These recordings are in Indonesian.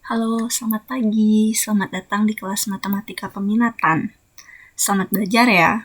Halo, selamat pagi. Selamat datang di kelas Matematika Peminatan. Selamat belajar ya.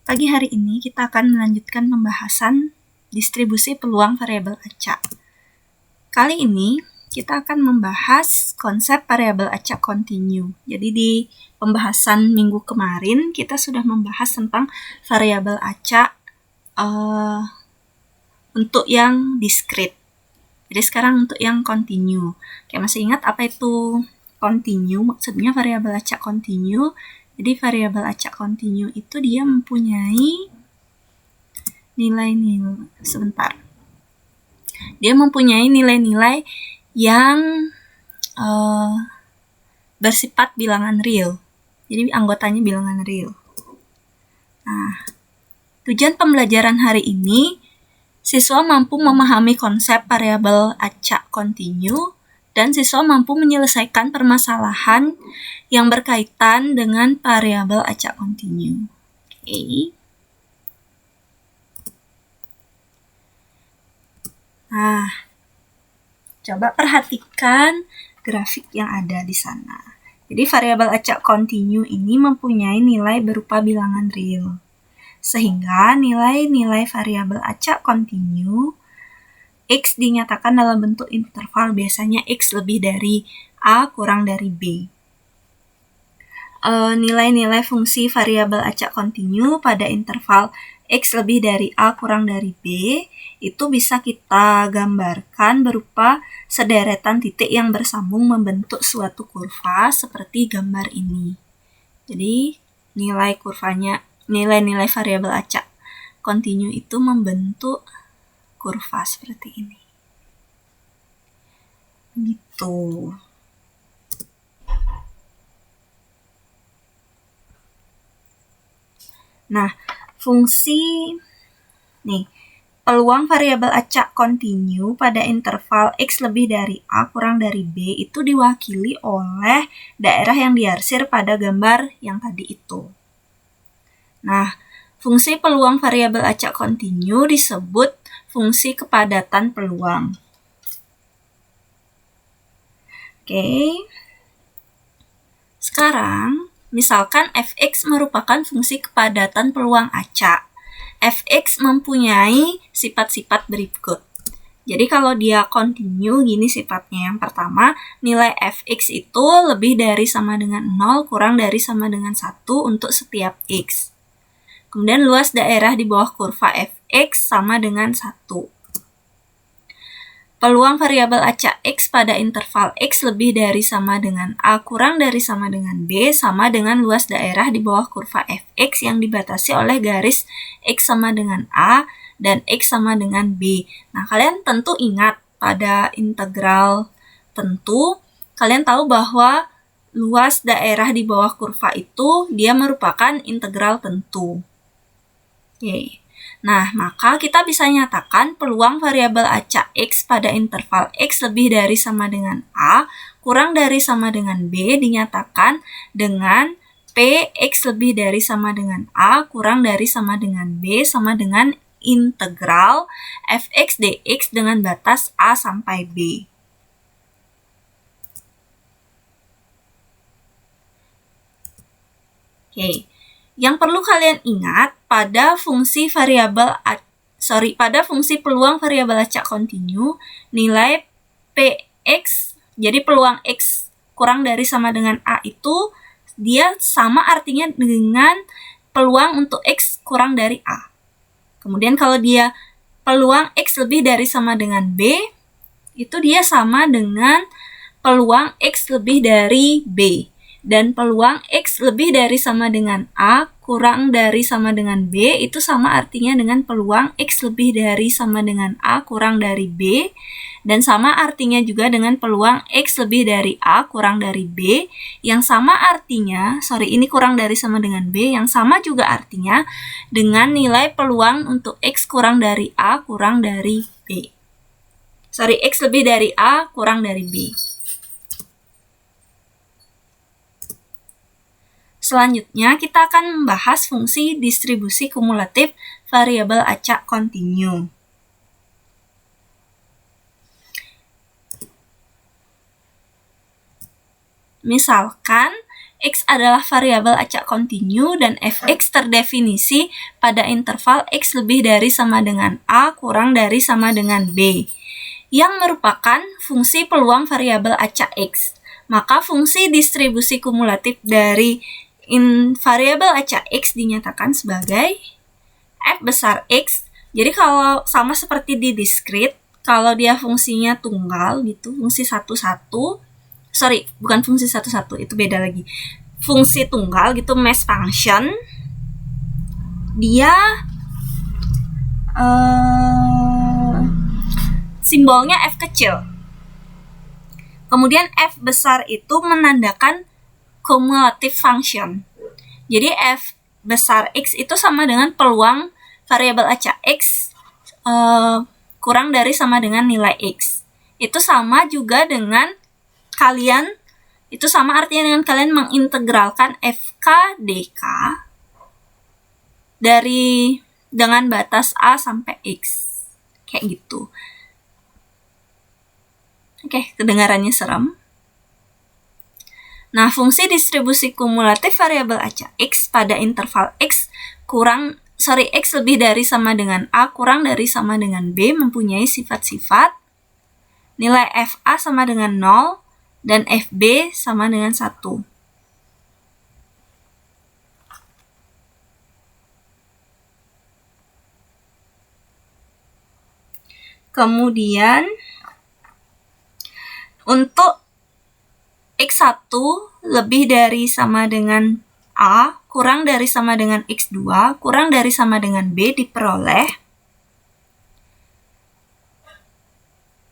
Pagi hari ini kita akan melanjutkan pembahasan distribusi peluang variabel acak. Kali ini kita akan membahas konsep variabel acak kontinu. Jadi di pembahasan minggu kemarin kita sudah membahas tentang variabel acak untuk yang diskrit. Jadi sekarang untuk yang kontinu. Oke, masih ingat apa itu kontinu? Maksudnya variabel acak kontinu. Jadi variabel acak kontinu itu dia mempunyai nilai-nilai. Sebentar. Dia mempunyai nilai-nilai yang bersifat bilangan real. Jadi anggotanya bilangan real. Nah, tujuan pembelajaran hari ini siswa mampu memahami konsep variabel acak kontinu dan siswa mampu menyelesaikan permasalahan yang berkaitan dengan variabel acak kontinu. Oke. Nah, coba perhatikan grafik yang ada di sana. Jadi variabel acak kontinu ini mempunyai nilai berupa bilangan real. Sehingga nilai-nilai variabel acak kontinu X dinyatakan dalam bentuk interval, biasanya X lebih dari A kurang dari B. Nilai-nilai fungsi variabel acak kontinu pada interval X lebih dari A kurang dari B itu bisa kita gambarkan berupa sederetan titik yang bersambung membentuk suatu kurva seperti gambar ini. Jadi nilai kurvanya, nilai-nilai variabel acak kontinu itu membentuk kurva seperti ini. Gitu. Nah, fungsi peluang variabel acak kontinu pada interval X lebih dari A kurang dari B itu diwakili oleh daerah yang diarsir pada gambar yang tadi itu. Nah, fungsi peluang variabel acak kontinu disebut fungsi kepadatan peluang. Oke. Sekarang, misalkan fx merupakan fungsi kepadatan peluang acak. Fx mempunyai sifat-sifat berikut. Jadi kalau dia kontinu, gini sifatnya. Yang pertama, nilai fx itu lebih dari sama dengan 0 kurang dari sama dengan 1 untuk setiap x. Kemudian luas daerah di bawah kurva fx sama dengan 1. Peluang variabel acak X pada interval X lebih dari sama dengan A kurang dari sama dengan B sama dengan luas daerah di bawah kurva fx yang dibatasi oleh garis X sama dengan A dan X sama dengan B. Nah, kalian tentu ingat pada integral tentu, kalian tahu bahwa luas daerah di bawah kurva itu dia merupakan integral tentu. Oke. Nah, maka kita bisa nyatakan peluang variabel acak X pada interval X lebih dari sama dengan A kurang dari sama dengan B dinyatakan dengan P X lebih dari sama dengan A kurang dari sama dengan B sama dengan integral fx dx dengan batas A sampai B. Oke. Yang perlu kalian ingat pada fungsi peluang variabel acak kontinu, nilai Px, jadi peluang X kurang dari sama dengan A itu dia sama artinya dengan peluang untuk X kurang dari A. Kemudian kalau dia peluang X lebih dari sama dengan B, itu dia sama dengan peluang X lebih dari B. Dan peluang X lebih dari sama dengan A kurang dari sama dengan B itu sama artinya dengan peluang X lebih dari sama dengan A kurang dari B dan sama artinya juga dengan peluang X lebih dari A kurang dari B yang sama artinya, ini kurang dari sama dengan B yang sama juga artinya dengan nilai peluang untuk X kurang dari A kurang dari B. X lebih dari A kurang dari B. Selanjutnya, kita akan membahas fungsi distribusi kumulatif variabel acak kontinu. Misalkan X adalah variabel acak kontinu dan fx terdefinisi pada interval X lebih dari sama dengan A kurang dari sama dengan B, yang merupakan fungsi peluang variabel acak X. Maka fungsi distribusi kumulatif dari variabel acak X dinyatakan sebagai f besar X. Jadi kalau sama seperti di diskrit, kalau dia fungsinya tunggal gitu, fungsi bukan fungsi satu-satu, itu beda lagi. Fungsi tunggal gitu, mass function, dia simbolnya f kecil. Kemudian f besar itu menandakan cumulative function. Jadi f besar X itu sama dengan peluang variabel acak X kurang dari sama dengan nilai X. Itu sama juga dengan artinya dengan kalian mengintegralkan FK DK dengan batas A sampai X. Kayak gitu. Oke, kedengarannya serem. Nah, fungsi distribusi kumulatif variabel acak X pada interval X lebih dari sama dengan A kurang dari sama dengan B mempunyai sifat-sifat nilai FA sama dengan 0 dan FB sama dengan 1. Kemudian untuk X1 lebih dari sama dengan A kurang dari sama dengan X2 kurang dari sama dengan B diperoleh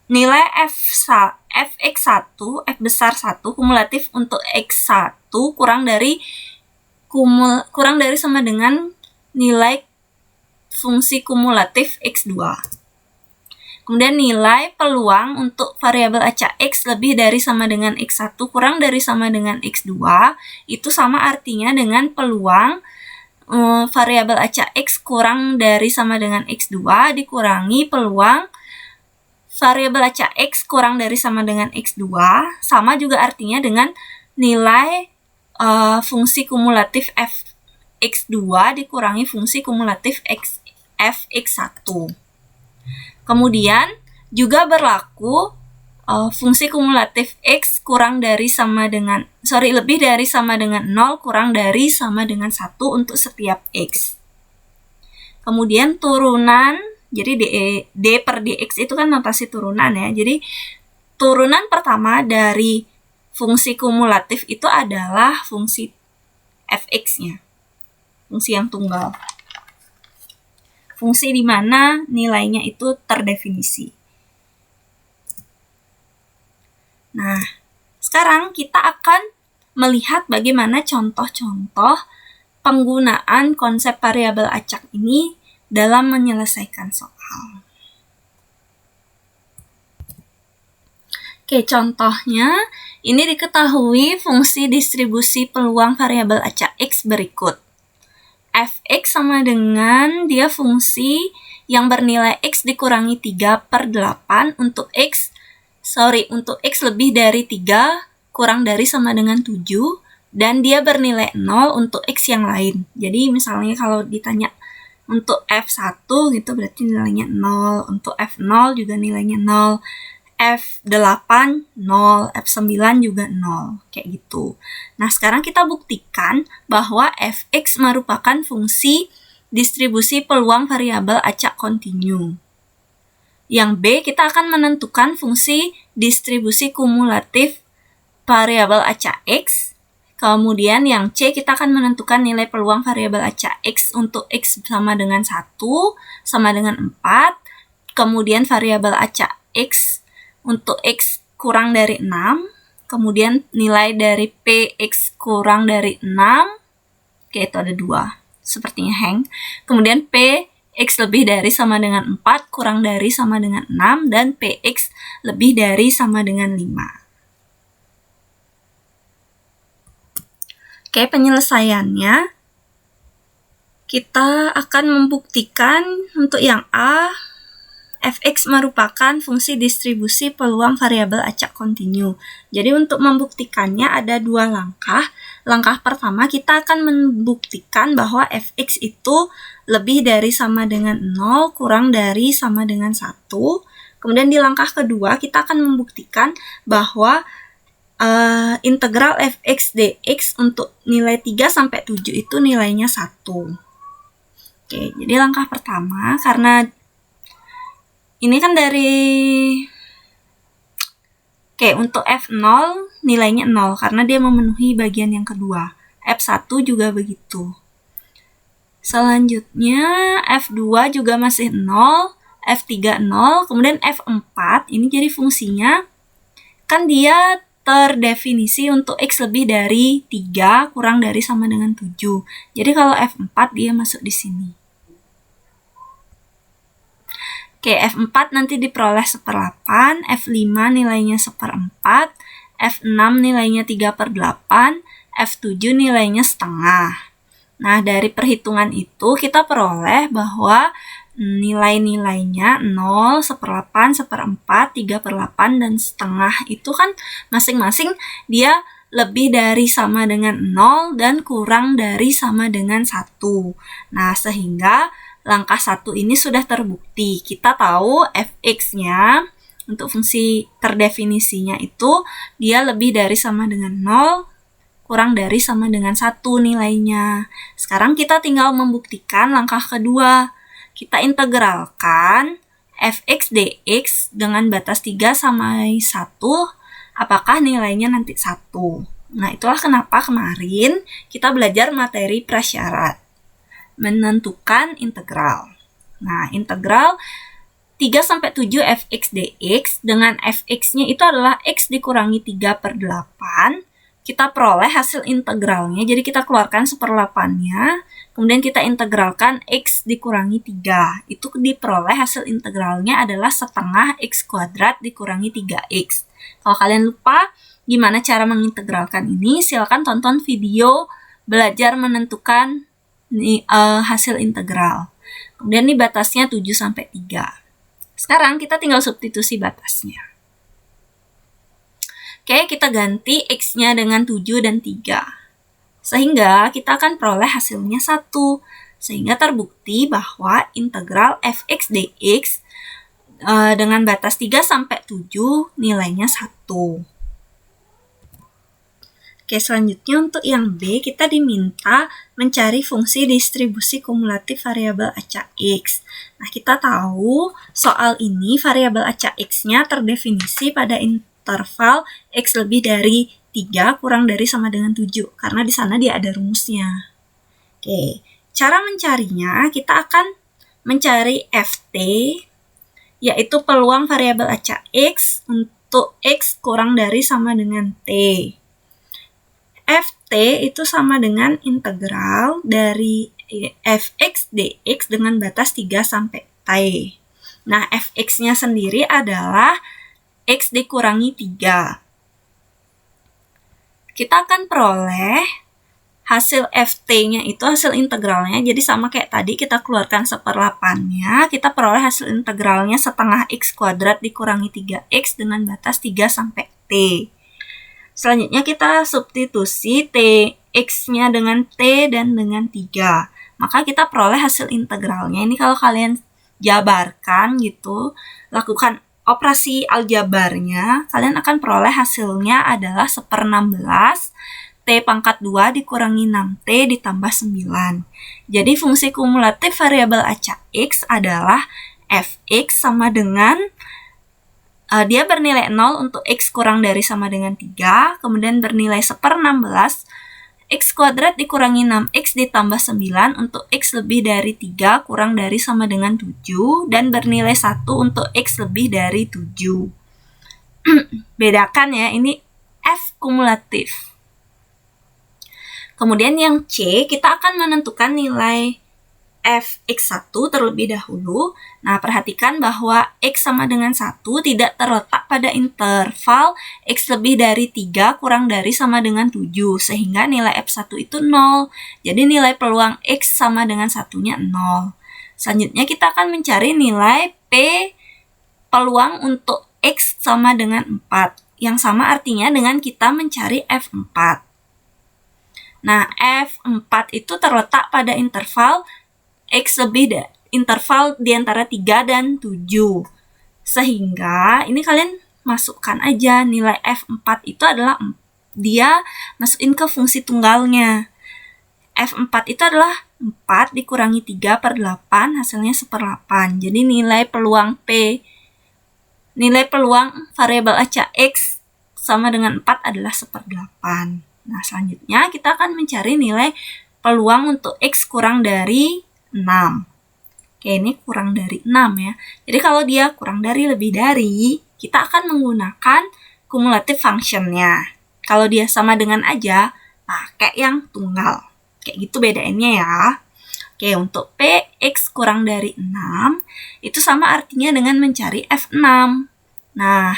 nilai fx1, f besar 1 kumulatif untuk x1 kurang dari sama dengan nilai fungsi kumulatif x2. Kemudian nilai peluang untuk variabel acak X lebih dari sama dengan X1 kurang dari sama dengan X2 itu sama artinya dengan peluang variabel acak X kurang dari sama dengan X2 dikurangi peluang variabel acak X kurang dari sama dengan X2, sama juga artinya dengan nilai fungsi kumulatif fx2 dikurangi fungsi kumulatif fx1. Kemudian juga berlaku fungsi kumulatif X lebih dari sama dengan 0 kurang dari sama dengan 1 untuk setiap X. Kemudian turunan, jadi D per dx itu kan notasi turunan ya. Jadi turunan pertama dari fungsi kumulatif itu adalah fungsi fx-nya, fungsi yang tunggal. Fungsi di mana nilainya itu terdefinisi. Nah, sekarang kita akan melihat bagaimana contoh-contoh penggunaan konsep variabel acak ini dalam menyelesaikan soal. Oke, contohnya ini diketahui fungsi distribusi peluang variabel acak X berikut. Fx sama dengan dia fungsi yang bernilai X dikurangi 3/8 untuk X lebih dari 3 kurang dari sama dengan 7 dan dia bernilai 0 untuk X yang lain. Jadi misalnya kalau ditanya untuk F1 gitu berarti nilainya 0, untuk F0 juga nilainya 0, F8 0, F9 juga 0, kayak gitu. Nah, sekarang kita buktikan bahwa fx merupakan fungsi distribusi peluang variabel acak kontinu. Yang B, kita akan menentukan fungsi distribusi kumulatif variabel acak X. Kemudian yang C, kita akan menentukan nilai peluang variabel acak X untuk X sama dengan 1, sama dengan 4. Kemudian variabel acak X untuk X kurang dari 6, kemudian nilai dari Px kurang dari 6, oke itu ada 2, sepertinya hang. Kemudian Px lebih dari sama dengan 4, kurang dari sama dengan 6, dan Px lebih dari sama dengan 5. Oke, penyelesaiannya kita akan membuktikan untuk yang A, fx merupakan fungsi distribusi peluang variabel acak kontinu. Jadi untuk membuktikannya ada dua langkah. Langkah pertama kita akan membuktikan bahwa fx itu lebih dari sama dengan 0 kurang dari sama dengan 1. Kemudian di langkah kedua kita akan membuktikan bahwa integral fx dx untuk nilai 3 sampai 7 itu nilainya 1. Oke, jadi langkah pertama, karena ini kan untuk F0 nilainya 0 karena dia memenuhi bagian yang kedua. F1 juga begitu. Selanjutnya F2 juga masih 0, F3 0, kemudian F4 ini jadi fungsinya kan dia terdefinisi untuk X lebih dari 3 kurang dari sama dengan 7. Jadi kalau F4 dia masuk di sini. Oke, F4 nanti diperoleh 1/8, F5 nilainya 1/4, F6 nilainya 3/8, F7 nilainya setengah. Nah, dari perhitungan itu kita peroleh bahwa nilai-nilainya 0, 1/8, 1/4, 3/8, dan setengah itu kan masing-masing dia lebih dari sama dengan 0 dan kurang dari sama dengan 1. Nah, sehingga langkah 1 ini sudah terbukti. Kita tahu fx-nya untuk fungsi terdefinisinya itu dia lebih dari sama dengan 0 kurang dari sama dengan 1 nilainya. Sekarang kita tinggal membuktikan langkah kedua. Kita integralkan fx dx dengan batas 3 sampai 1, apakah nilainya nanti 1. Nah, itulah kenapa kemarin kita belajar materi prasyarat menentukan integral. Nah, integral 3 sampai 7 fx dx dengan fx-nya itu adalah x dikurangi 3/8. Kita peroleh hasil integralnya, jadi kita keluarkan 1/8-nya, kemudian kita integralkan x dikurangi 3. Itu diperoleh hasil integralnya adalah setengah x kuadrat dikurangi 3x. Kalau kalian lupa gimana cara mengintegralkan ini, silakan tonton video belajar menentukan hasil integral. Kemudian ini batasnya 7 sampai 3. Sekarang kita tinggal substitusi batasnya. Oke, kita ganti x-nya dengan 7 dan 3. Sehingga kita akan peroleh hasilnya 1. Sehingga terbukti bahwa integral fx dx dengan batas 3 sampai 7 nilainya 1. Oke, selanjutnya untuk yang B, kita diminta mencari fungsi distribusi kumulatif variabel acak X. Nah, kita tahu soal ini variabel acak X-nya terdefinisi pada interval X lebih dari 3 kurang dari sama dengan 7, karena di sana dia ada rumusnya. Oke, cara mencarinya kita akan mencari Ft, yaitu peluang variabel acak X untuk X kurang dari sama dengan T. Ft itu sama dengan integral dari fx dx dengan batas 3 sampai T. Nah, fx-nya sendiri adalah x dikurangi 3. Kita akan peroleh hasil ft-nya itu hasil integralnya, jadi sama kayak tadi kita keluarkan 1/8-nya, kita peroleh hasil integralnya setengah x kuadrat dikurangi 3x dengan batas 3 sampai T. Selanjutnya kita substitusi x-nya dengan t dan dengan 3. Maka kita peroleh hasil integralnya. Ini kalau kalian jabarkan gitu, lakukan operasi aljabarnya, kalian akan peroleh hasilnya adalah 1/16 t pangkat 2 dikurangi 6t ditambah 9. Jadi fungsi kumulatif variabel acak x adalah fx sama dengan dia bernilai 0 untuk x kurang dari sama dengan 3, kemudian bernilai 1/16 x kuadrat dikurangi 6x ditambah 9 untuk x lebih dari 3 kurang dari sama dengan 7, dan bernilai 1 untuk x lebih dari 7. Bedakan ya, ini f kumulatif. Kemudian yang C, kita akan menentukan nilai fx1 terlebih dahulu. Nah, perhatikan bahwa x sama dengan 1 tidak terletak pada interval x lebih dari 3 kurang dari sama dengan 7, sehingga nilai f1 itu 0. Jadi nilai peluang x sama dengan 1-nya 0. Selanjutnya kita akan mencari nilai p peluang untuk X sama dengan 4. Yang sama artinya dengan kita mencari F4. Nah, F4 itu terletak pada interval X lebih interval di antara 3 dan 7. Sehingga ini kalian masukkan aja nilai F4 itu adalah dia masukin ke fungsi tunggalnya. F4 itu adalah 4 dikurangi 3/8 hasilnya 1/8. Jadi nilai peluang variabel acak X sama dengan 4 adalah 1/8. Nah, selanjutnya kita akan mencari nilai peluang untuk X kurang dari 6. Oke, ini kurang dari 6 ya. Jadi kalau dia kurang dari lebih dari, kita akan menggunakan cumulative function-nya. Kalau dia sama dengan aja, pakai yang tunggal. Kayak gitu bedainnya ya. Oke, untuk Px kurang dari 6, itu sama artinya dengan mencari F6. Nah,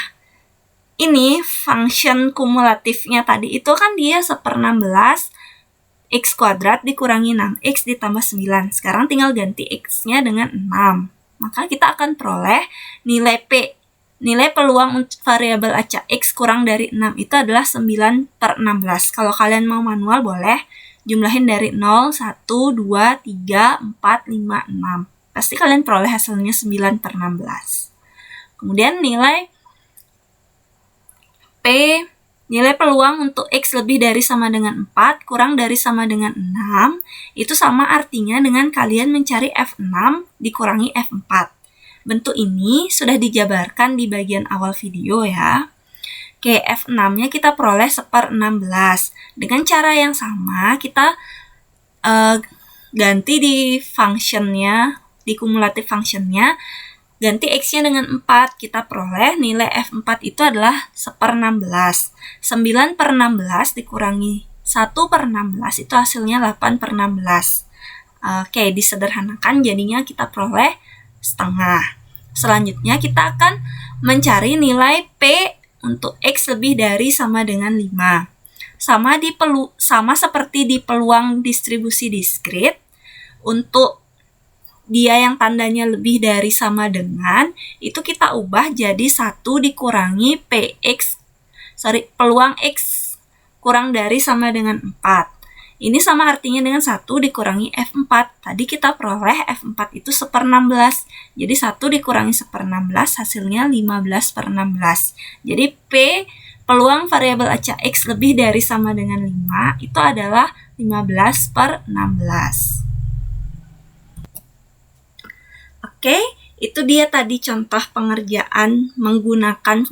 ini function kumulatifnya tadi itu kan dia 1/16 X kuadrat dikurangi 6X ditambah 9. Sekarang tinggal ganti X-nya dengan 6. Maka kita akan peroleh nilai peluang variabel acak X kurang dari 6 itu adalah 9/16. Kalau kalian mau manual boleh jumlahin dari 0, 1, 2, 3, 4, 5, 6. Pasti kalian peroleh hasilnya 9/16. Kemudian nilai peluang untuk X lebih dari sama dengan 4 kurang dari sama dengan 6 itu sama artinya dengan kalian mencari F6 dikurangi F4. Bentuk ini sudah dijabarkan di bagian awal video ya. Oke, F6-nya kita peroleh 1/16. Dengan cara yang sama kita ganti di functionnya, di cumulative functionnya, ganti X-nya dengan 4, kita peroleh nilai F4 itu adalah 1/16. 9/16 dikurangi 1/16 itu hasilnya 8/16. Oke, disederhanakan jadinya kita peroleh setengah. Selanjutnya kita akan mencari nilai P untuk X lebih dari sama dengan 5. Sama seperti di peluang distribusi diskrit, untuk dia yang tandanya lebih dari sama dengan, itu kita ubah jadi 1 dikurangi peluang X kurang dari sama dengan 4. Ini sama artinya dengan 1 dikurangi F4. Tadi kita peroleh F4 itu 1/16. Jadi 1 dikurangi 1/16 hasilnya 15/16. Jadi peluang variabel acak X lebih dari sama dengan 5 itu adalah 15/16. Oke, itu dia tadi contoh pengerjaan menggunakan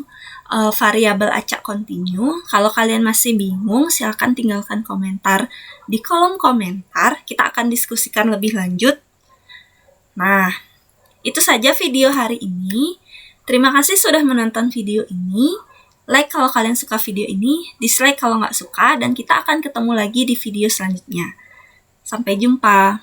variabel acak kontinu. Kalau kalian masih bingung, silakan tinggalkan komentar di kolom komentar. Kita akan diskusikan lebih lanjut. Nah, itu saja video hari ini. Terima kasih sudah menonton video ini. Like kalau kalian suka video ini, dislike kalau nggak suka, dan kita akan ketemu lagi di video selanjutnya. Sampai jumpa.